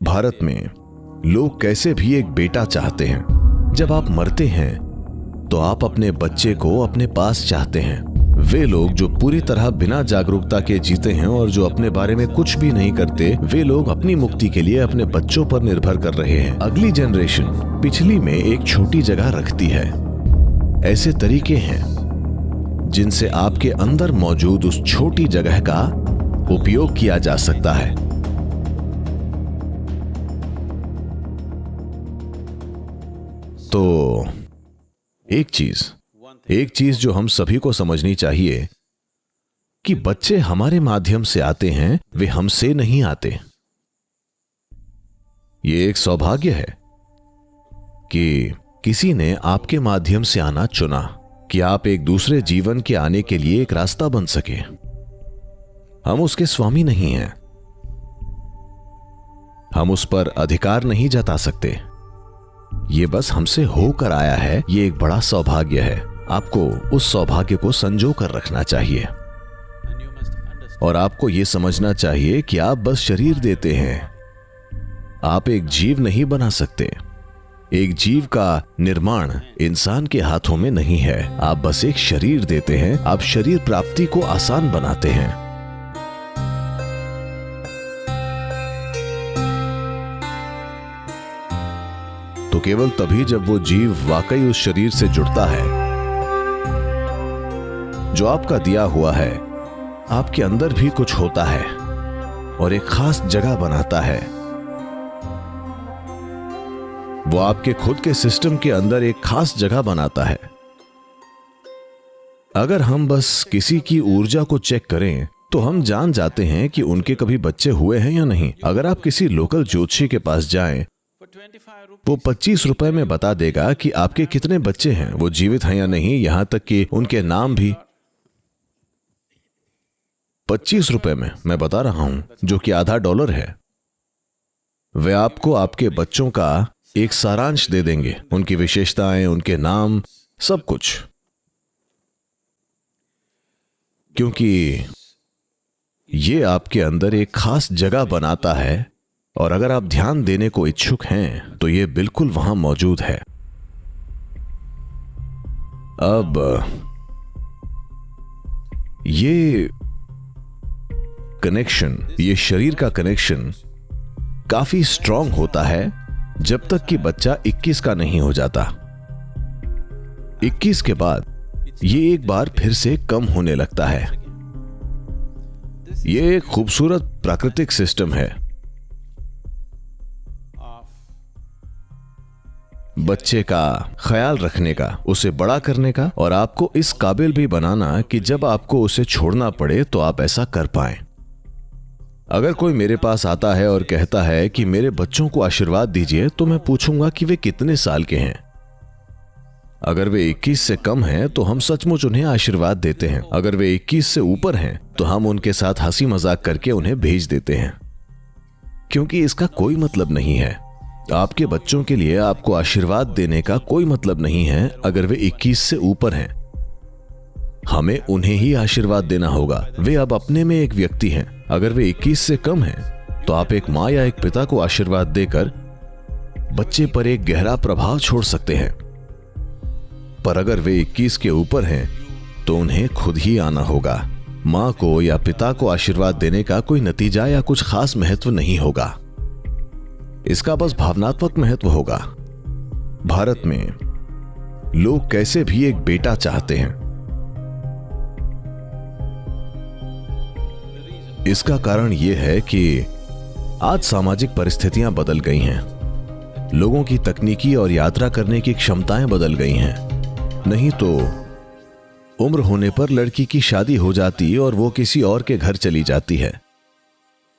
भारत में लोग कैसे भी एक बेटा चाहते हैं। जब आप मरते हैं तो आप अपने बच्चे को अपने पास चाहते हैं। वे लोग जो पूरी तरह बिना जागरूकता के जीते हैं और जो अपने बारे में कुछ भी नहीं करते, वे लोग अपनी मुक्ति के लिए अपने बच्चों पर निर्भर कर रहे हैं। अगली जनरेशन पिछली में एक छोटी जगह रखती है। ऐसे तरीके हैं जिनसे आपके अंदर मौजूद उस छोटी जगह का उपयोग किया जा सकता है। तो एक चीज जो हम सभी को समझनी चाहिए कि बच्चे हमारे माध्यम से आते हैं, वे हमसे नहीं आते। ये एक सौभाग्य है कि किसी ने आपके माध्यम से आना चुना, कि आप एक दूसरे जीवन के आने के लिए एक रास्ता बन सके। हम उसके स्वामी नहीं हैं, हम उस पर अधिकार नहीं जता सकते। ये बस हमसे होकर आया है। ये एक बड़ा सौभाग्य है। आपको उस सौभाग्य को संजो कर रखना चाहिए और आपको यह समझना चाहिए कि आप बस शरीर देते हैं, आप एक जीव नहीं बना सकते। एक जीव का निर्माण इंसान के हाथों में नहीं है। आप बस एक शरीर देते हैं, आप शरीर प्राप्ति को आसान बनाते हैं। तो केवल तभी जब वो जीव वाकई उस शरीर से जुड़ता है जो आपका दिया हुआ है, आपके अंदर भी कुछ होता है और एक खास जगह बनाता है। वो आपके खुद के सिस्टम के अंदर एक खास जगह बनाता है। अगर हम बस किसी की ऊर्जा को चेक करें तो हम जान जाते हैं कि उनके कभी बच्चे हुए हैं या नहीं। अगर आप किसी लोकल ज्योतिषी के पास जाएं, वो 25 रुपए में बता देगा कि आपके कितने बच्चे हैं, वो जीवित हैं या नहीं, यहां तक कि उनके नाम भी। 25 रुपए में मैं बता रहा हूं, जो कि आधा $1 है। वे आपको आपके बच्चों का एक सारांश दे देंगे, उनकी विशेषताएं, उनके नाम, सब कुछ। क्योंकि ये आपके अंदर एक खास जगह बनाता है और अगर आप ध्यान देने को इच्छुक हैं तो ये बिल्कुल वहां मौजूद है। अब ये कनेक्शन, ये शरीर का कनेक्शन काफी स्ट्रांग होता है जब तक कि बच्चा 21 का नहीं हो जाता। 21 के बाद ये एक बार फिर से कम होने लगता है। ये एक खूबसूरत प्राकृतिक सिस्टम है। बच्चे का ख्याल रखने का, उसे बड़ा करने का और आपको इस काबिल भी बनाना कि जब आपको उसे छोड़ना पड़े तो आप ऐसा कर पाएं। अगर कोई मेरे पास आता है और कहता है कि मेरे बच्चों को आशीर्वाद दीजिए, तो मैं पूछूंगा कि वे कितने साल के हैं। अगर वे 21 से कम हैं तो हम सचमुच उन्हें आशीर्वाद देते हैं। अगर वे 21 से ऊपर हैं तो हम उनके साथ हंसी मजाक करके उन्हें भेज देते हैं, क्योंकि इसका कोई मतलब नहीं है। आपके बच्चों के लिए आपको आशीर्वाद देने का कोई मतलब नहीं है अगर वे 21 से ऊपर हैं। हमें उन्हें ही आशीर्वाद देना होगा। वे अब अपने में एक व्यक्ति हैं। अगर वे 21 से कम हैं तो आप एक माँ या एक पिता को आशीर्वाद देकर बच्चे पर एक गहरा प्रभाव छोड़ सकते हैं। पर अगर वे 21 के ऊपर हैं तो उन्हें खुद ही आना होगा। माँ को या पिता को आशीर्वाद देने का कोई नतीजा या कुछ खास महत्व नहीं होगा, इसका बस भावनात्मक महत्व होगा। भारत में लोग कैसे भी एक बेटा चाहते हैं। इसका कारण यह है कि आज सामाजिक परिस्थितियां बदल गई हैं। लोगों की तकनीकी और यात्रा करने की क्षमताएं बदल गई हैं। नहीं तो उम्र होने पर लड़की की शादी हो जाती और वो किसी और के घर चली जाती है।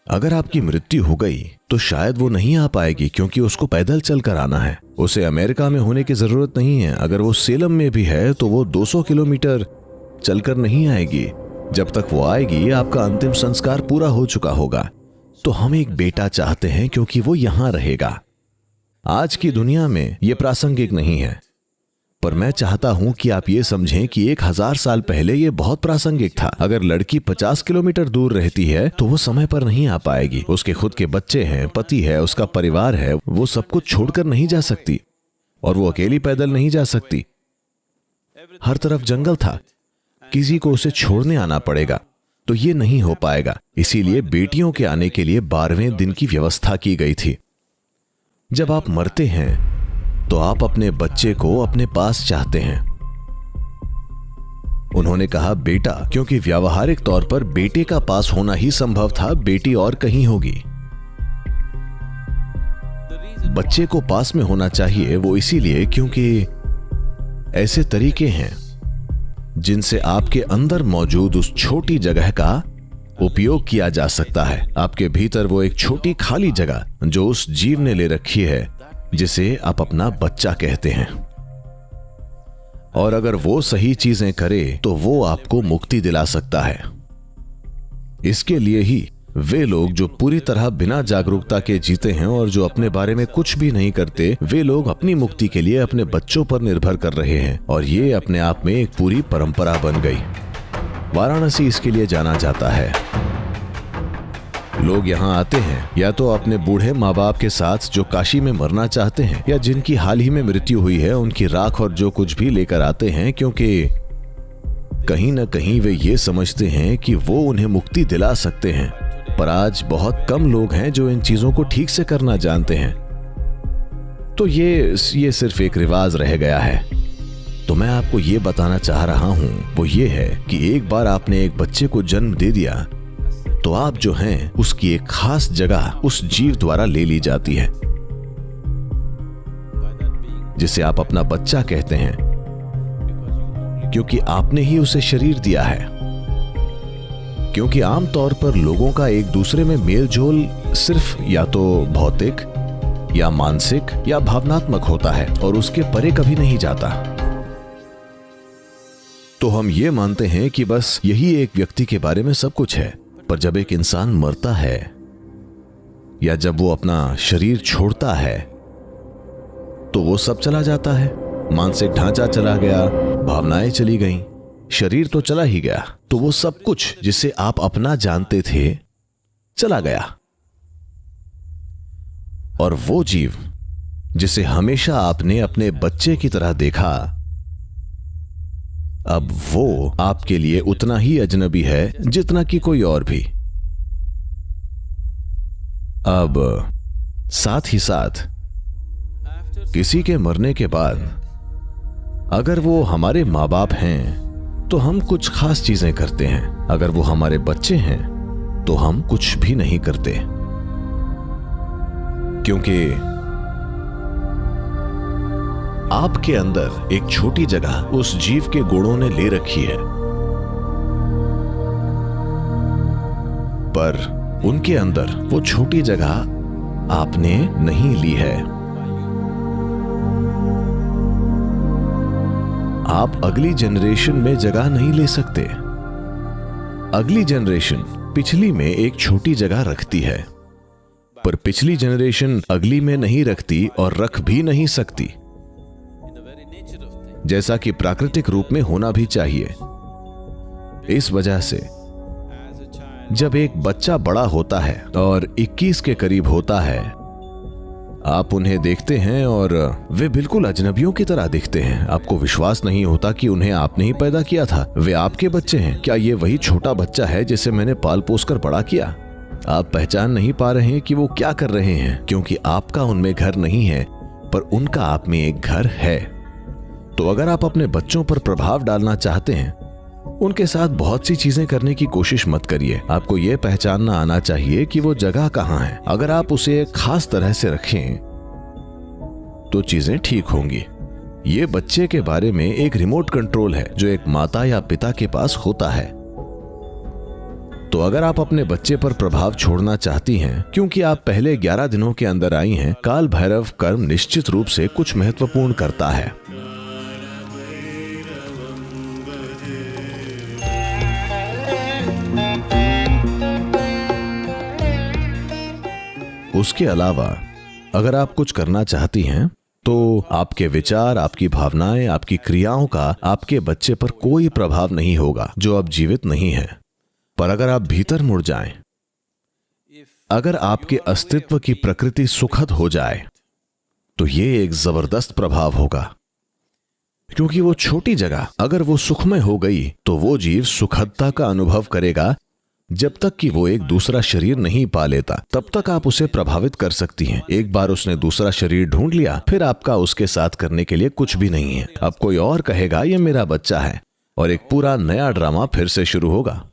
अगर आपकी मृत्यु हो गई तो शायद वो नहीं आ पाएगी, क्योंकि उसको पैदल चलकर आना है। उसे अमेरिका में होने की जरूरत नहीं है। अगर वो सेलम में भी है तो वो 200 किलोमीटर चलकर नहीं आएगी। जब तक वो आएगी आपका अंतिम संस्कार पूरा हो चुका होगा। तो हम एक बेटा चाहते हैं क्योंकि वो यहां रहेगा। आज की दुनिया में यह प्रासंगिक नहीं है। पर मैं चाहता हूं कि आप ये समझें कि 1000 साल पहले ये बहुत प्रासंगिक था। अगर लड़की 50 किलोमीटर दूर रहती है तो वो समय पर नहीं आ पाएगी। उसके खुद के बच्चे हैं, पति है, उसका परिवार है, वो सब कुछ छोड़कर नहीं जा सकती और वो अकेली पैदल नहीं जा सकती। हर तरफ जंगल था, किसी को उसे छोड़ने आना पड़ेगा, तो ये नहीं हो पाएगा। इसीलिए बेटियों के आने के लिए 12वें दिन की व्यवस्था की गई थी। जब आप मरते हैं तो आप अपने बच्चे को अपने पास चाहते हैं। उन्होंने कहा बेटा, क्योंकि व्यावहारिक तौर पर बेटे का पास होना ही संभव था, बेटी और कहीं होगी। बच्चे को पास में होना चाहिए, वो इसीलिए क्योंकि ऐसे तरीके हैं जिनसे आपके अंदर मौजूद उस छोटी जगह का उपयोग किया जा सकता है। आपके भीतर वो एक छोटी खाली जगह जो उस जीव ने ले रखी है, जिसे आप अपना बच्चा कहते हैं, और अगर वो सही चीजें करे तो वो आपको मुक्ति दिला सकता है। इसके लिए ही वे लोग जो पूरी तरह बिना जागरूकता के जीते हैं और जो अपने बारे में कुछ भी नहीं करते, वे लोग अपनी मुक्ति के लिए अपने बच्चों पर निर्भर कर रहे हैं, और ये अपने आप में एक पूरी परंपरा बन गई। वाराणसी इसके लिए जाना जाता है। लोग यहाँ आते हैं या तो अपने बूढ़े माँ बाप के साथ जो काशी में मरना चाहते हैं, या जिनकी हाल ही में मृत्यु हुई है, उनकी राख और जो कुछ भी लेकर आते हैं, क्योंकि कहीं न कहीं वे ये समझते हैं कि वो उन्हें मुक्ति दिला सकते हैं। पर आज बहुत कम लोग हैं जो इन चीजों को ठीक से करना जानते हैं, तो ये सिर्फ एक रिवाज रह गया है। तो मैं आपको ये बताना चाह रहा हूं वो ये है कि एक बार आपने एक बच्चे को जन्म दे दिया तो आप जो हैं उसकी एक खास जगह उस जीव द्वारा ले ली जाती है, जिसे आप अपना बच्चा कहते हैं, क्योंकि आपने ही उसे शरीर दिया है। क्योंकि आमतौर पर लोगों का एक दूसरे में मेल जोल सिर्फ या तो भौतिक या मानसिक या भावनात्मक होता है और उसके परे कभी नहीं जाता। तो हम ये मानते हैं कि बस यही एक व्यक्ति के बारे में सब कुछ है। पर जब एक इंसान मरता है या जब वो अपना शरीर छोड़ता है तो वो सब चला जाता है। मानसिक ढांचा चला गया, भावनाएं चली गईं, शरीर तो चला ही गया, तो वो सब कुछ जिसे आप अपना जानते थे चला गया। और वो जीव जिसे हमेशा आपने अपने बच्चे की तरह देखा, अब वो आपके लिए उतना ही अजनबी है जितना कि कोई और भी। अब साथ ही साथ किसी के मरने के बाद अगर वो हमारे माँ बाप हैं तो हम कुछ खास चीजें करते हैं, अगर वो हमारे बच्चे हैं तो हम कुछ भी नहीं करते, क्योंकि आपके अंदर एक छोटी जगह उस जीव के गुणों ने ले रखी है, पर उनके अंदर वो छोटी जगह आपने नहीं ली है। आप अगली जनरेशन में जगह नहीं ले सकते। अगली जनरेशन पिछली में एक छोटी जगह रखती है, पर पिछली जनरेशन अगली में नहीं रखती और रख भी नहीं सकती, जैसा कि प्राकृतिक रूप में होना भी चाहिए। इस वजह से जब एक बच्चा बड़ा होता है और 21 के करीब होता है, आप उन्हें देखते हैं और वे बिल्कुल अजनबियों की तरह दिखते हैं। आपको विश्वास नहीं होता कि उन्हें आपने ही पैदा किया था, वे आपके बच्चे हैं। क्या ये वही छोटा बच्चा है जिसे मैंने पाल पोस कर बड़ा किया? आप पहचान नहीं पा रहे हैं कि वो क्या कर रहे हैं, क्योंकि आपका उनमें घर नहीं है, पर उनका आप में एक घर है। तो अगर आप अपने बच्चों पर प्रभाव डालना चाहते हैं, उनके साथ बहुत सी चीजें करने की कोशिश मत करिए। आपको यह पहचानना आना चाहिए कि वो जगह कहां है। अगर आप उसे एक खास तरह से रखें तो चीजें ठीक होंगी। ये बच्चे के बारे में एक रिमोट कंट्रोल है जो एक माता या पिता के पास होता है। तो अगर आप अपने बच्चे पर प्रभाव छोड़ना चाहती हैं, क्योंकि आप पहले 11 दिनों के अंदर आई हैं, काल भैरव कर्म निश्चित रूप से कुछ महत्वपूर्ण करता है। उसके अलावा अगर आप कुछ करना चाहती हैं तो आपके विचार, आपकी भावनाएं, आपकी क्रियाओं का आपके बच्चे पर कोई प्रभाव नहीं होगा जो अब जीवित नहीं है। पर अगर आप भीतर मुड़ जाएं, अगर आपके अस्तित्व की प्रकृति सुखद हो जाए, तो ये एक जबरदस्त प्रभाव होगा। क्योंकि वो छोटी जगह अगर वो सुखमय हो गई तो वो जीव सुखदता का अनुभव करेगा। जब तक कि वो एक दूसरा शरीर नहीं पा लेता, तब तक आप उसे प्रभावित कर सकती हैं। एक बार उसने दूसरा शरीर ढूंढ लिया, फिर आपका उसके साथ करने के लिए कुछ भी नहीं है। अब कोई और कहेगा ये मेरा बच्चा है, और एक पूरा नया ड्रामा फिर से शुरू होगा।